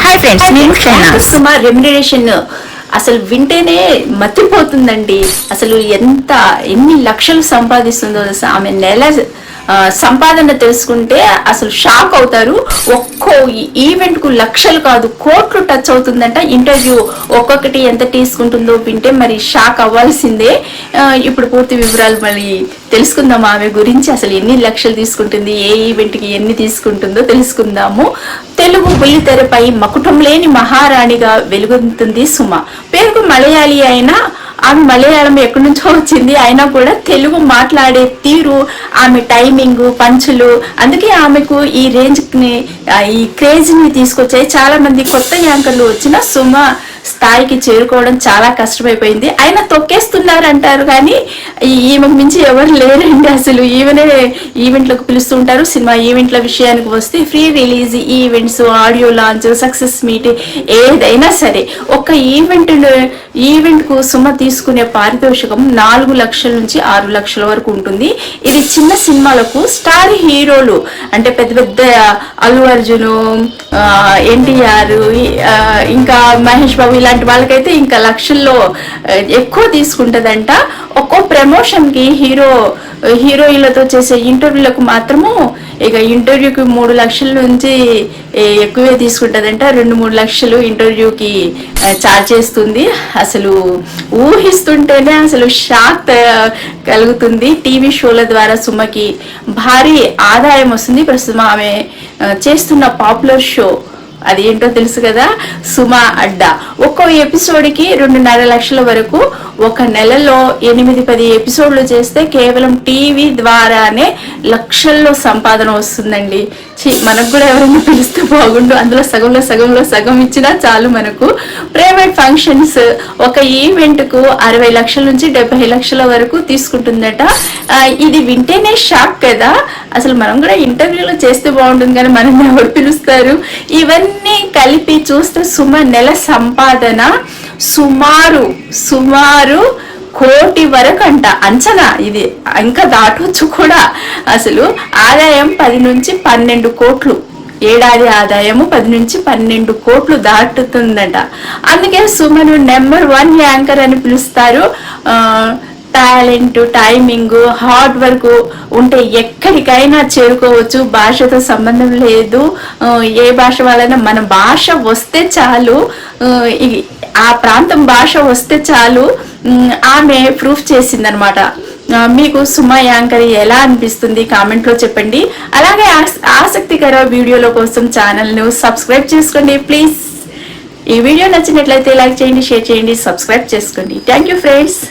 Hi friends, నేను Suma remuneration అసలు వింటేనే మతిపోతుందండి. అసలు ఎన్ని లక్షలు సంపాదిస్తుందో ఆమె నెల సంపాదన తెలుసుకుంటే అసలు షాక్ అవుతారు. ఒక్కో ఈవెంట్ కు లక్షలు కాదు కోట్లు టచ్ అవుతుందంట. ఇంటర్వ్యూ ఒక్కొక్కటి ఎంత తీసుకుంటుందో వింటే మరి షాక్ అవ్వాల్సిందే. ఇప్పుడు పూర్తి వివరాలు మళ్ళీ తెలుసుకుందాం ఆమె గురించి. అసలు ఎన్ని లక్షలు తీసుకుంటుంది, ఏ ఈవెంట్ కి ఎన్ని తీసుకుంటుందో తెలుసుకుందాము. తెలుగు బుల్లితెరపై మకుటం లేని మహారాణిగా వెలుగొందుతుంది సుమ. పేరుకు మలయాళీ అయినా ఆమె మలయాళం ఎక్కడి నుంచో వచ్చింది, అయినా కూడా తెలుగు మాట్లాడే తీరు, ఆమె టైమింగ్, పంచులు, అందుకే ఆమెకు ఈ రేంజ్ ని ఈ క్రేజ్ ని తీసుకొచ్చాయి. చాలా మంది కొత్త యాంకర్లు వచ్చిన సుమ స్థాయికి చేరుకోవడం చాలా కష్టమైపోయింది. అయినా తొక్కేస్తున్నారు అంటారు, కానీ ఈమెకు మించి ఎవరు లేరండి. అసలు ఈవెనే ఈవెంట్లకు పిలుస్తూ ఉంటారు. సినిమా ఈవెంట్ల విషయానికి వస్తే free release events, audio launch, success meet, ఏదైనా సరే ఒక ఈవెంట్ కు సుమ తీసుకునే పారితోషికం 4 లక్షల నుంచి 6 లక్షల వరకు ఉంటుంది. ఇది చిన్న సినిమాలకు స్టార్ హీరోలు అంటే పెద్ద పెద్ద అల్లు అర్జున్, ఎన్టీఆర్, ఇంకా మహేష్ బాబు ఇలాంటి వాళ్ళకైతే ఇంకా లక్షల్లో ఎక్కువ తీసుకుంటదంట. ఒక్కో ప్రమోషన్ కి హీరోయిన్లతో చేసే ఇంటర్వ్యూలకు మాత్రము ఇక ఇంటర్వ్యూకి 3 లక్షల నుంచి ఎక్కువే తీసుకుంటదంట. 2-3 లక్షలు ఇంటర్వ్యూకి చార్జ్ చేస్తుంది. అసలు ఊహిస్తుంటేనే అసలు షాక్ కలుగుతుంది. టీవీ షోల ద్వారా సుమకి భారీ ఆదాయం వస్తుంది. ప్రస్తుతం ఆమె చేస్తున్న పాపులర్ షో అది ఏంటో తెలుసు కదా, సుమ అడ్డా. ఒక్కో ఎపిసోడ్కి 2.5 లక్షల వరకు. ఒక నెలలో 8-10 ఎపిసోడ్లు చేస్తే కేవలం టీవీ ద్వారానే లక్షల్లో సంపాదన వస్తుందండి. మనకు కూడా ఎవరైనా పిలిస్తే బాగుండు. అందులో సగం ఇచ్చినా చాలు మనకు. ప్రైవేట్ ఫంక్షన్స్ ఒక ఈవెంట్ కు 60 లక్షల నుంచి 70 లక్షల వరకు తీసుకుంటుందట. ఇది వింటేనే షాక్ కదా. అసలు మనం కూడా ఇంటర్వ్యూలో చేస్తే బాగుంటుంది, కానీ మనం ఎవరు పిలుస్తారు? ఇవన్నీ కలిపి చూస్తే సుమ నెల సంపాదన సుమారు 1 కోటి వరకు అంట అంచనా. ఇది ఇంకా దాటవచ్చు కూడా. అసలు ఆదాయం 10 నుంచి 12 కోట్లు, ఏడాది ఆదాయము 10 నుంచి 12 కోట్లు దాటుతుందట. అందుకే సుమను నెంబర్ 1 యాంకర్ అని పిలుస్తారు. టాలెంట్, టైమింగ్, హార్డ్ వర్క్ ఉంటే ఎక్కడికైనా చేరుకోవచ్చు. భాషతో సంబంధం లేదు. ఏ భాష వాళ్ళైనా మన భాష వస్తే చాలు, ఆ ప్రాంతం భాష వస్తే చాలు. ఆమె ప్రూఫ్ చేసిందనమాట. మీకు సుమ యాంకర్ ఎలా అనిపిస్తుంది కామెంట్ లో చెప్పండి. అలాగే ఆసక్తికర వీడియోల కోసం ఛానల్ ను సబ్స్క్రైబ్ చేసుకోండి ప్లీజ్. ఈ వీడియో నచ్చినట్లయితే లైక్ చేయండి, షేర్ చేయండి, సబ్స్క్రైబ్ చేసుకోండి. Thank you friends.